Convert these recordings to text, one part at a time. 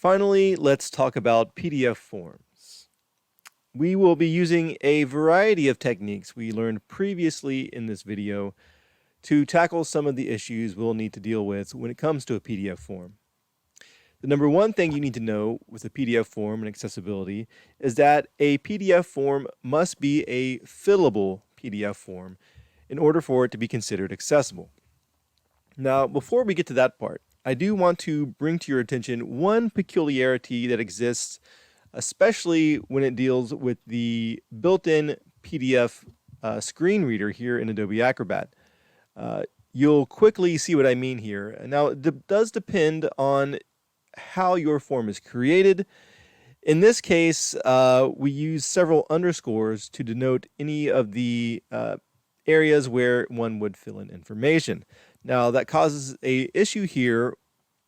Finally, let's talk about PDF forms. We will be using a variety of techniques we learned previously in this video to tackle some of the issues we'll need to deal with when it comes to a PDF form. The number one thing you need to know with a PDF form and accessibility is that a PDF form must be a fillable PDF form in order for it to be considered accessible. Now, before we get to that part, I do want to bring to your attention one peculiarity that exists, especially when it deals with the built-in PDF screen reader here in Adobe Acrobat. You'll quickly see what I mean here. Now, it does depend on how your form is created. In this case, we use several underscores to denote any of the areas where one would fill in information. Now, that causes an issue here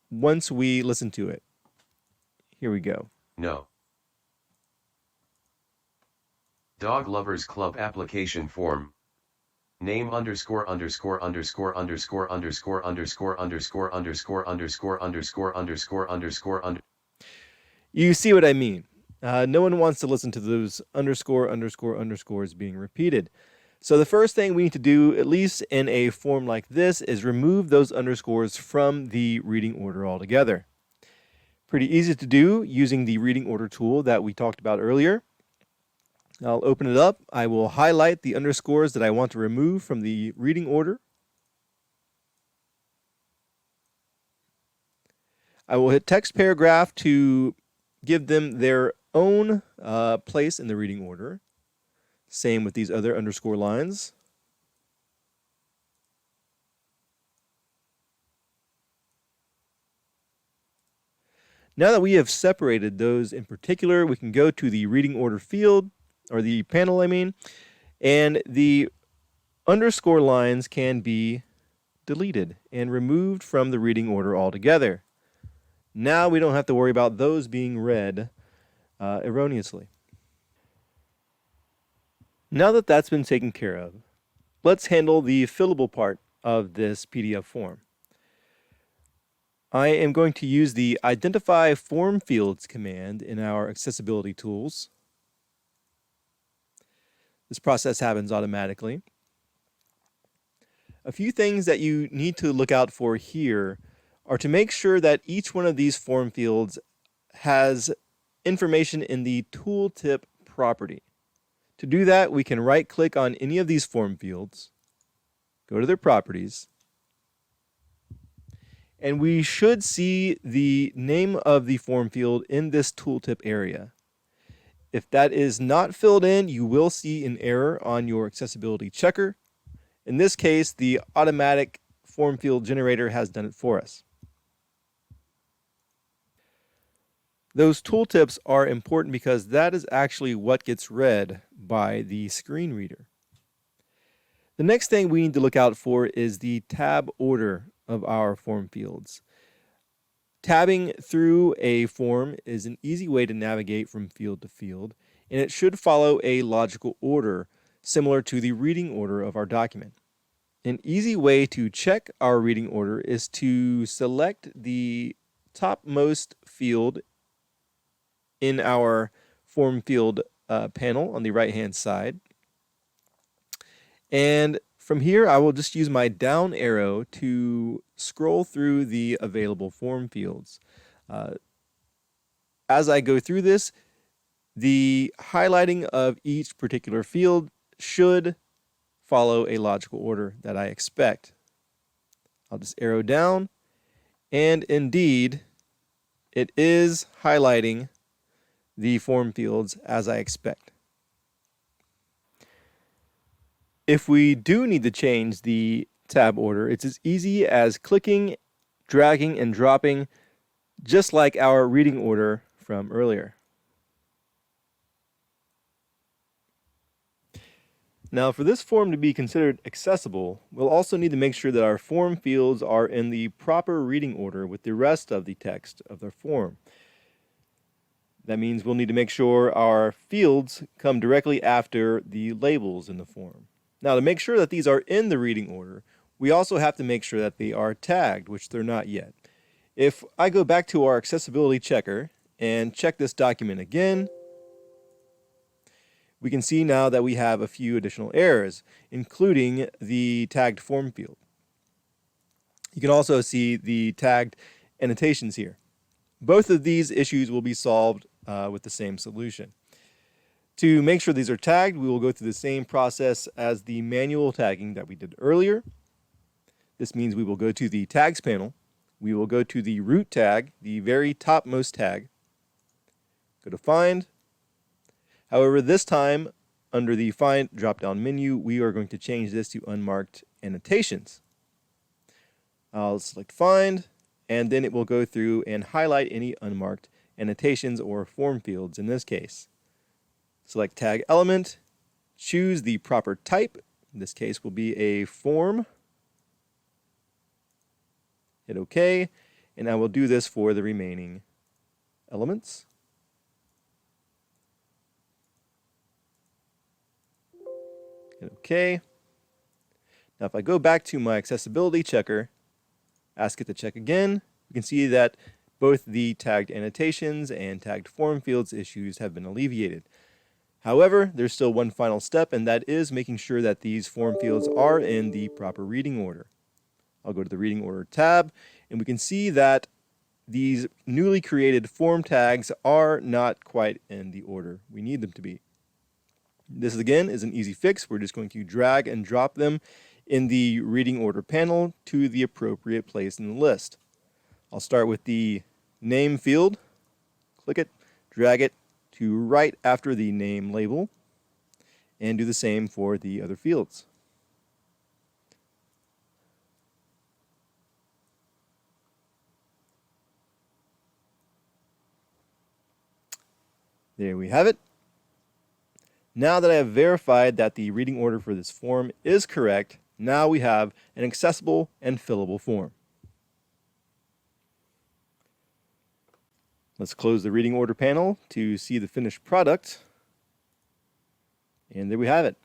once we listen to it. Here we go. No. Dog Lovers Club application form. Name underscore underscore underscore underscore underscore underscore underscore underscore underscore underscore underscore underscore under. You see what I mean. No one wants to listen to those underscore underscore underscores being repeated. So the first thing we need to do, at least in a form like this, is remove those underscores from the reading order altogether. Pretty easy to do using the reading order tool that we talked about earlier. I'll open it up. I will highlight the underscores that I want to remove from the reading order. I will hit text paragraph to give them their own place in the reading order. Same with these other underscore lines. Now that we have separated those in particular, we can go to the reading order field, or the panel, I mean, and the underscore lines can be deleted and removed from the reading order altogether. Now we don't have to worry about those being read erroneously. Now that that's been taken care of, let's handle the fillable part of this PDF form. I am going to use the Identify Form Fields command in our accessibility tools. This process happens automatically. A few things that you need to look out for here are to make sure that each one of these form fields has information in the tooltip property. To do that, we can right-click on any of these form fields, go to their properties, and we should see the name of the form field in this tooltip area. If that is not filled in, you will see an error on your accessibility checker. In this case, the automatic form field generator has done it for us. Those tooltips are important because that is actually what gets read by the screen reader. The next thing we need to look out for is the tab order of our form fields. Tabbing through a form is an easy way to navigate from field to field, and it should follow a logical order similar to the reading order of our document. An easy way to check our reading order is to select the topmost field in our form field panel on the right-hand side. And from here, I will just use my down arrow to scroll through the available form fields. As I go through this, the highlighting of each particular field should follow a logical order that I expect. I'll just arrow down, and indeed, it is highlighting the form fields as I expect. If we do need to change the tab order, it's as easy as clicking, dragging, and dropping, just like our reading order from earlier. Now, for this form to be considered accessible, we'll also need to make sure that our form fields are in the proper reading order with the rest of the text of the form. That means we'll need to make sure our fields come directly after the labels in the form. Now, to make sure that these are in the reading order, we also have to make sure that they are tagged, which they're not yet. If I go back to our accessibility checker and check this document again, we can see now that we have a few additional errors, including the tagged form field. You can also see the tagged annotations here. Both of these issues will be solved with the same solution. To make sure these are tagged, we will go through the same process as the manual tagging that we did earlier. This means we will go to the tags panel. We will go to the root tag, the very topmost tag. Go to find. However, this time under the find drop-down menu, we are going to change this to unmarked annotations. I'll select find, and then it will go through and highlight any unmarked annotations or form fields in this case. Select tag element, choose the proper type. In this case will be a form. Hit OK, and I will do this for the remaining elements. Hit OK. Now if I go back to my accessibility checker, ask it to check again, you can see that both the tagged annotations and tagged form fields issues have been alleviated. However, there's still one final step, and that is making sure that these form fields are in the proper reading order. I'll go to the reading order tab, and we can see that these newly created form tags are not quite in the order we need them to be. This again is an easy fix. We're just going to drag and drop them in the reading order panel to the appropriate place in the list. I'll start with the name field, click it, drag it to right after the name label, and do the same for the other fields. There we have it. Now that I have verified that the reading order for this form is correct, now we have an accessible and fillable form. Let's close the reading order panel to see the finished product. And there we have it.